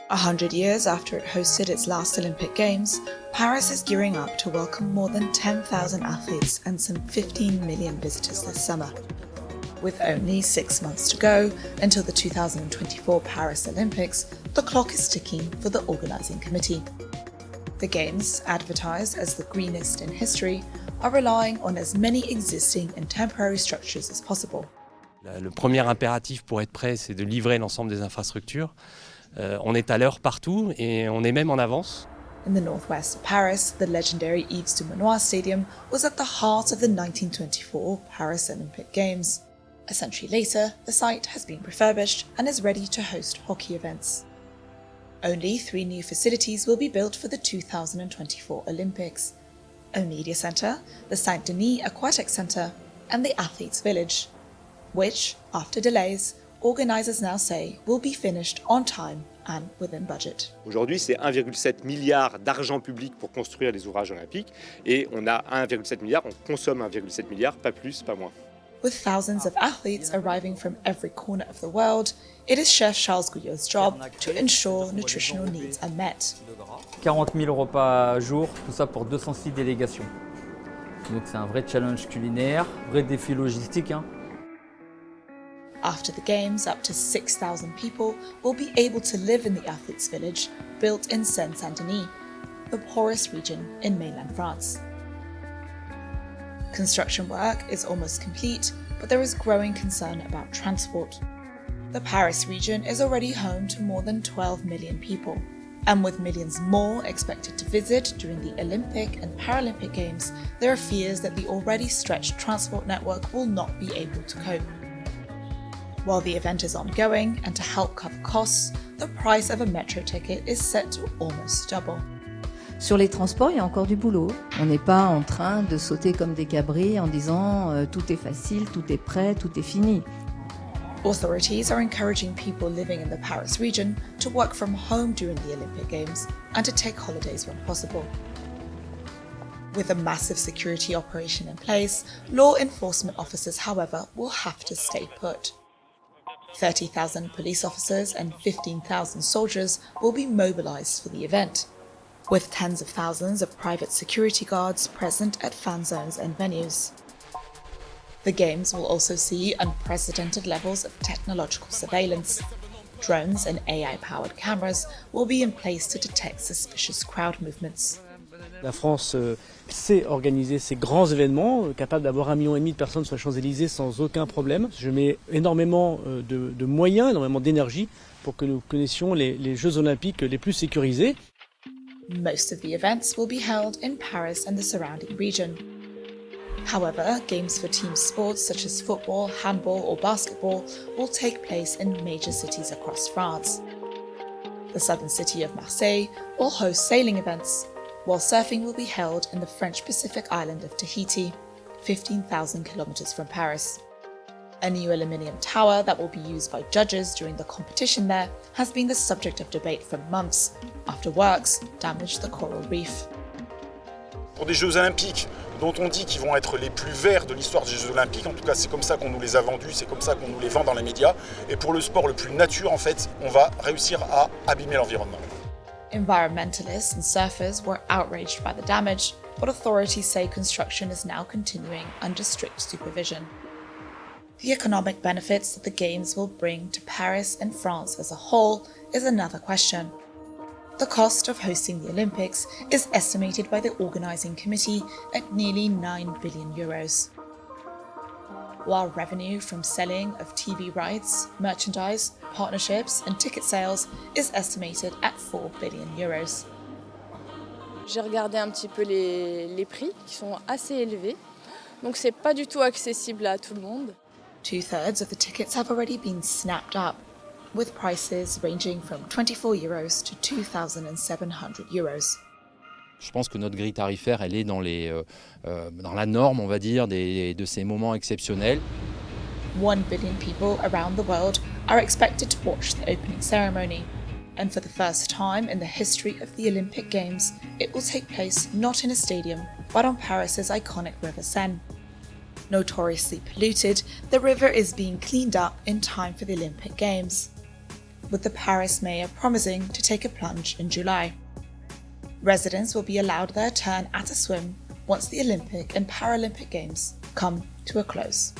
100 years after it hosted its last Olympic Games, Paris is gearing up to welcome more than 10,000 athletes and some 15 million visitors this summer. With only 6 months to go until the 2024 Paris Olympics, the clock is ticking for the organising committee. The Games, advertised as the greenest in history, are relying on as many existing and temporary structures as possible. Le premier impératif pour être prêt, c'est de livrer l'ensemble des infrastructures. On est à l'heure partout et on est même en avance. In the northwest of Paris, the legendary Yves du Manoir Stadium was at the heart of the 1924 Paris Olympic Games. A century later, the site has been refurbished and is ready to host hockey events. Only 3 new facilities will be built for the 2024 Olympics: a media centre, the Saint-Denis Aquatic Centre, and the Athletes' Village, which, after delays, organisers now say will be finished on time and within budget. Aujourd'hui, c'est 1,7 milliard d'argent public pour construire les ouvrages olympiques et on a 1,7 milliard, on consomme 1,7 milliard, pas plus, pas moins. With thousands of athletes arriving from every corner of the world, it is Chef Charles Gouillot's job to ensure nutritional needs are met. 40 000 repas jour, tout ça pour 206 délégations. Donc c'est un vrai challenge culinaire, vrai défi logistique. After the Games, up to 6,000 people will be able to live in the Athletes' Village, built in Seine-Saint-Denis, the poorest region in mainland France. Construction work is almost complete, but there is growing concern about transport. The Paris region is already home to more than 12 million people, and with millions more expected to visit during the Olympic and Paralympic Games, there are fears that the already stretched transport network will not be able to cope. While the event is ongoing, and to help cover costs, the price of a metro ticket is set to almost double. Sur les transports, il y a encore du boulot. On n'est pas en train de sauter comme des cabris en disant tout est facile, tout est prêt, tout est fini. Authorities are encouraging people living in the Paris region to work from home during the Olympic Games and to take holidays when possible. With a massive security operation in place, law enforcement officers, however, will have to stay put. 30,000 police officers and 15,000 soldiers will be mobilised for the event, with tens of thousands of private security guards present at fan zones and venues. The Games will also see unprecedented levels of technological surveillance. Drones and AI-powered cameras will be in place to detect suspicious crowd movements. La France sait organiser ces grands événements, capable d'avoir 1,5 million de personnes sur les Champs-Élysées sans aucun problème. Je mets énormément de moyens, énormément d'énergie pour que nous connaissions les Jeux Olympiques les plus sécurisés. Most of the events will be held in Paris and the surrounding region. However, games for team sports such as football, handball or basketball will take place in major cities across France. The southern city of Marseille will host sailing events, while surfing will be held in the French Pacific island of Tahiti, 15,000 kilometers from Paris. A new aluminium tower that will be used by judges during the competition there has been the subject of debate for months, after works damaged the coral reef. Pour des Jeux Olympiques dont on dit qu'ils vont être les plus verts de l'histoire des Jeux Olympiques, en tout cas c'est comme ça qu'on nous les a vendus, c'est comme ça qu'on nous les vend dans les médias, et pour le sport le plus nature en fait, on va réussir à abîmer l'environnement. Environmentalists and surfers were outraged by the damage, but authorities say construction is now continuing under strict supervision. The economic benefits that the Games will bring to Paris and France as a whole is another question. The cost of hosting the Olympics is estimated by the organising committee at nearly €9 billion. While revenue from selling of TV rights, merchandise, partnerships and ticket sales is estimated at €4 billion. J'ai regardé un petit peu les prix qui sont assez élevés, donc c'est pas du tout accessible à tout le monde. 2/3 of the tickets have already been snapped up, with prices ranging from €24 to €2,700. Je pense que notre grille tarifaire, elle est dans la norme, on va dire, de ces moments exceptionnels. 1 billion people around the world are expected to watch the opening ceremony. And for the first time in the history of the Olympic Games, it will take place not in a stadium, but on Paris's iconic River Seine. Notoriously polluted, the river is being cleaned up in time for the Olympic Games. with the Paris mayor promising to take a plunge in July. Residents will be allowed their turn at a swim once the Olympic and Paralympic Games come to a close.